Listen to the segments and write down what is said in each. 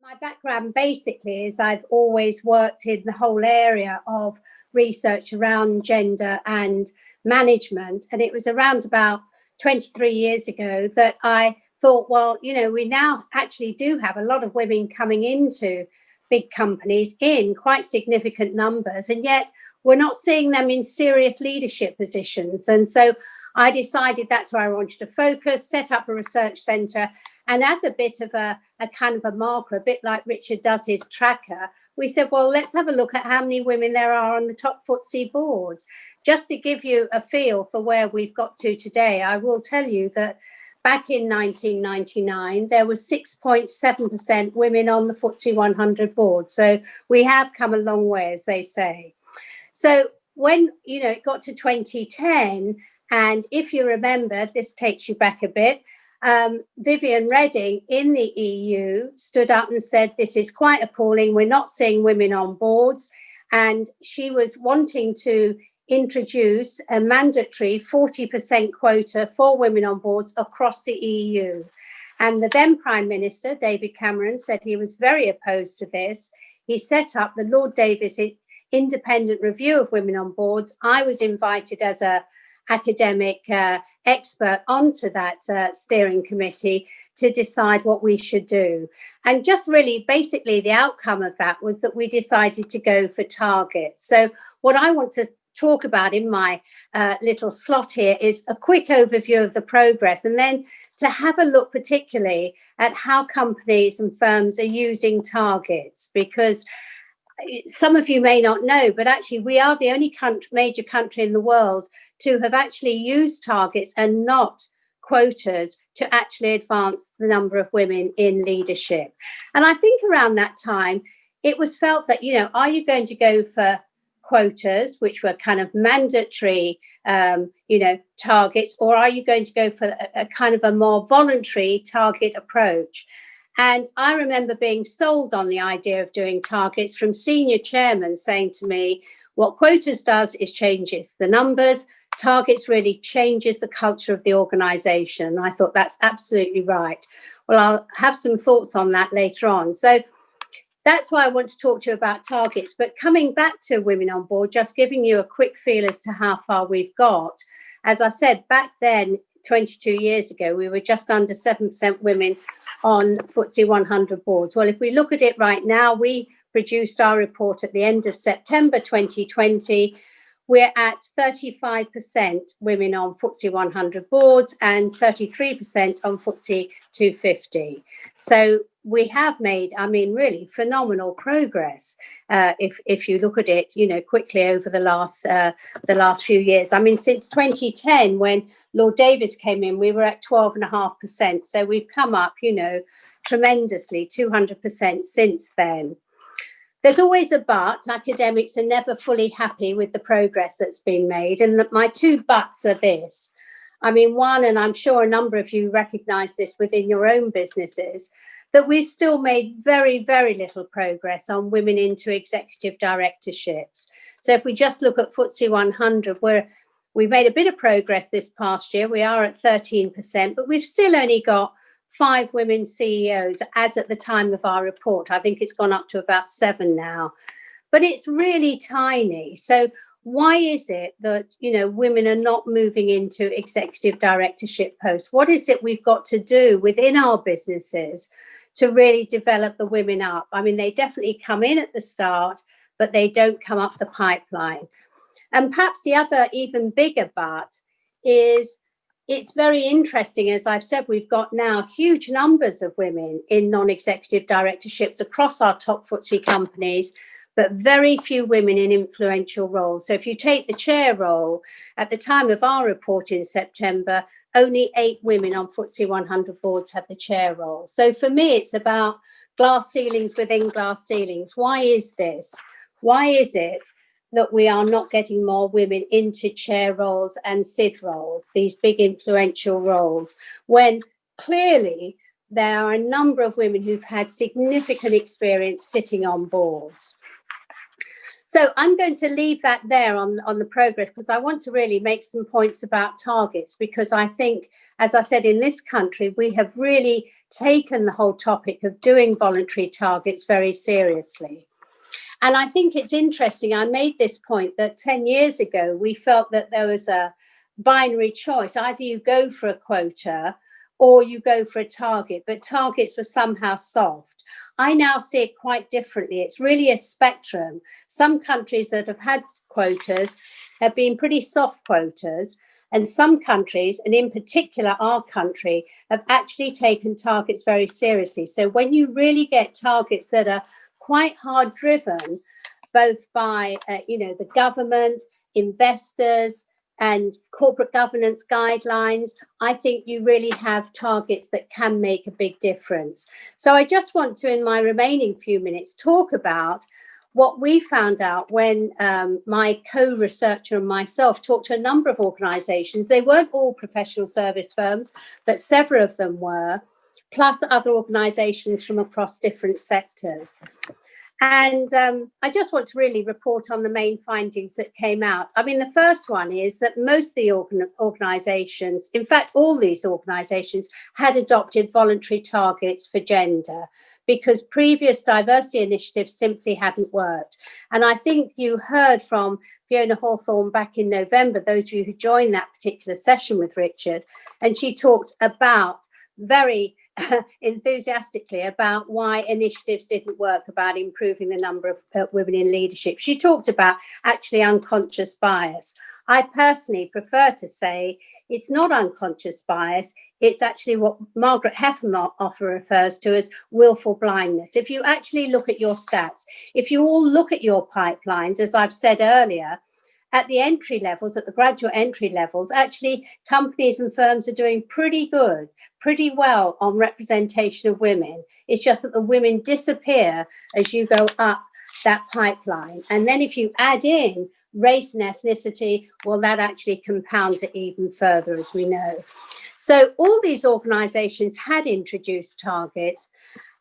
My background basically is I've always worked in the whole area of research around gender and management. And it was around about 23 years ago that I thought, well, we now actually do have a lot of women coming into big companies in quite significant numbers, and yet we're not seeing them in serious leadership positions. And so I decided that's where I wanted to focus, set up a research centre, and as a bit of a kind of a marker, a bit like Richard does his tracker, we said, well, let's have a look at how many women there are on the top FTSE boards. Just to give you a feel for where we've got to today, I will tell you that back in 1999, there was 6.7% women on the FTSE 100 board. So we have come a long way, as they say. So when, it got to 2010, and if you remember, this takes you back a bit, Viviane Reding in the EU stood up and said, this is quite appalling. We're not seeing women on boards. And she was wanting to introduce a mandatory 40% quota for women on boards across the EU. And the then Prime Minister, David Cameron, said he was very opposed to this. He set up the Lord Davis Independent Review of Women on Boards. I was invited as an academic expert onto that steering committee to decide what we should do. And just really, basically, the outcome of that was that we decided to go for targets. So what I want to talk about in my little slot here is a quick overview of the progress, and then to have a look particularly at how companies and firms are using targets, because some of you may not know, but actually we are the only major country in the world to have actually used targets and not quotas to actually advance the number of women in leadership. And I think around that time, it was felt that, are you going to go for quotas, which were kind of mandatory, targets, or are you going to go for a kind of a more voluntary target approach? And I remember being sold on the idea of doing targets from senior chairmen saying to me, what quotas does is changes the numbers. Targets really changes the culture of the organisation. I thought that's absolutely right. Well, I'll have some thoughts on that later on. So that's why I want to talk to you about targets. But coming back to women on board, just giving you a quick feel as to how far we've got. As I said, back then, 22 years ago, we were just under 7% women on FTSE 100 boards. Well, if we look at it right now, we produced our report at the end of September 2020. We're at 35% women on FTSE 100 boards and 33% on FTSE 250. So we have made, really phenomenal progress. If you look at it, quickly over the last few years. Since 2010, when Lord Davis came in, we were at 12.5%. So we've come up, tremendously, 200% since then. There's always a but. Academics are never fully happy with the progress that's been made. And my two buts are this. One, and I'm sure a number of you recognise this within your own businesses, that we've still made very, very little progress on women into executive directorships. So if we just look at FTSE 100, we've made a bit of progress this past year. We are at 13%, but we've still only got 5 women CEOs as at the time of our report. I think it's gone up to about 7 now, but it's really tiny. So why is it that, women are not moving into executive directorship posts? What is it we've got to do within our businesses to really develop the women up? They definitely come in at the start, but they don't come up the pipeline. And perhaps the other even bigger but is it's very interesting, as I've said, we've got now huge numbers of women in non-executive directorships across our top FTSE companies, but very few women in influential roles. So if you take the chair role, at the time of our report in September, only 8 women on FTSE 100 boards had the chair role. So for me, it's about glass ceilings within glass ceilings. Why is this? Why is it that we are not getting more women into chair roles and SID roles, these big influential roles, when clearly there are a number of women who've had significant experience sitting on boards? So I'm going to leave that there on the progress, because I want to really make some points about targets, because I think, as I said, in this country, we have really taken the whole topic of doing voluntary targets very seriously. And I think it's interesting, I made this point that 10 years ago, we felt that there was a binary choice. Either you go for a quota or you go for a target, but targets were somehow soft. I now see it quite differently. It's really a spectrum. Some countries that have had quotas have been pretty soft quotas, and some countries, and in particular our country, have actually taken targets very seriously. So when you really get targets that are quite hard driven, both by the government, investors, and corporate governance guidelines, I think you really have targets that can make a big difference. So I just want to, in my remaining few minutes, talk about what we found out when my co-researcher and myself talked to a number of organisations. They weren't all professional service firms, but several of them were, plus other organisations from across different sectors. And I just want to really report on the main findings that came out. I mean, the first one is that most of the organisations, in fact, all these organisations had adopted voluntary targets for gender, because previous diversity initiatives simply hadn't worked. And I think you heard from Fiona Hawthorne back in November, those of you who joined that particular session with Richard, and she talked about very enthusiastically about why initiatives didn't work, about improving the number of women in leadership. She talked about actually unconscious bias. I personally prefer to say it's not unconscious bias, it's actually what Margaret Heffenhofer refers to as willful blindness. If you actually look at your stats, if you all look at your pipelines, as I've said earlier, at the entry levels, at the graduate entry levels, actually companies and firms are doing pretty good, pretty well on representation of women. It's just that the women disappear as you go up that pipeline. And then if you add in race and ethnicity, well, that actually compounds it even further, as we know. So all these organisations had introduced targets.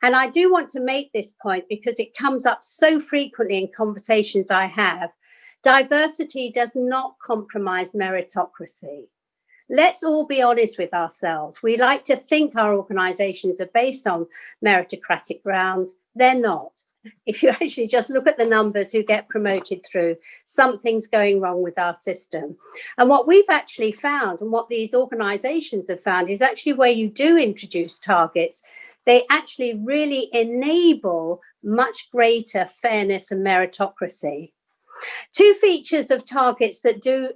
And I do want to make this point because it comes up so frequently in conversations I have. Diversity does not compromise meritocracy. Let's all be honest with ourselves. We like to think our organisations are based on meritocratic grounds. They're not. If you actually just look at the numbers who get promoted through, something's going wrong with our system. And what we've actually found, and what these organisations have found, is actually where you do introduce targets, they actually really enable much greater fairness and meritocracy. Two features of targets that do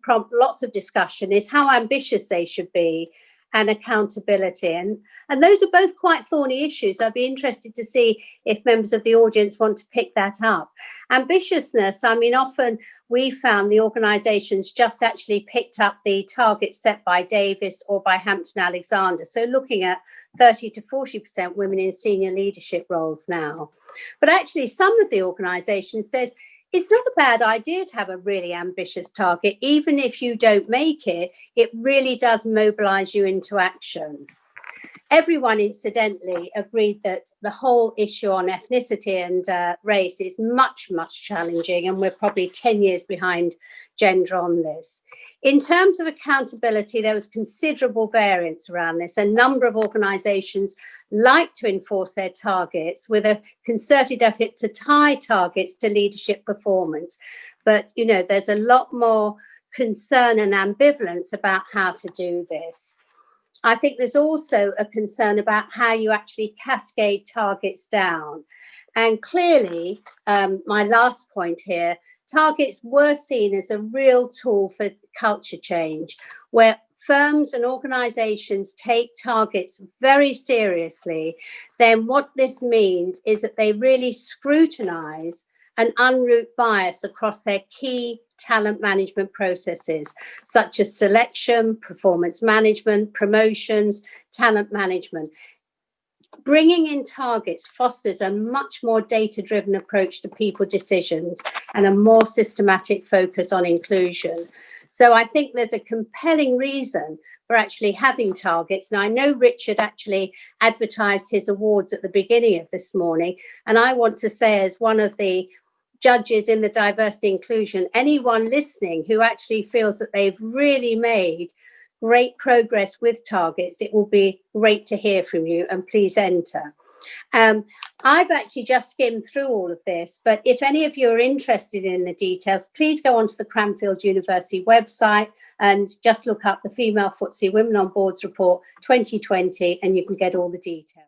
prompt lots of discussion is how ambitious they should be and accountability. And those are both quite thorny issues. I'd be interested to see if members of the audience want to pick that up. Ambitiousness, I mean, often we found the organisations just actually picked up the targets set by Davis or by Hampton Alexander. So looking at 30 to 40% women in senior leadership roles now. But actually, some of the organisations said, it's not a bad idea to have a really ambitious target. Even if you don't make it, it really does mobilise you into action. Everyone, incidentally, agreed that the whole issue on ethnicity and race is much, much challenging, and we're probably 10 years behind gender on this. In terms of accountability, there was considerable variance around this. A number of organisations like to enforce their targets with a concerted effort to tie targets to leadership performance. But, you know, there's a lot more concern and ambivalence about how to do this. I think there's also a concern about how you actually cascade targets down. And clearly, my last point here, targets were seen as a real tool for culture change, where firms and organisations take targets very seriously. Then what this means is that they really scrutinise and unroot bias across their key talent management processes, such as selection, performance management, promotions, talent management. Bringing in targets fosters a much more data-driven approach to people decisions and a more systematic focus on inclusion. So I think there's a compelling reason for actually having targets. Now, I know Richard actually advertised his awards at the beginning of this morning, and I want to say, as one of the judges in the diversity inclusion, anyone listening who actually feels that they've really made great progress with targets, it will be great to hear from you, and please enter. I've actually just skimmed through all of this, but if any of you are interested in the details, please go onto the Cranfield University website and just look up the Female FTSE Women on Boards Report 2020, and you can get all the details.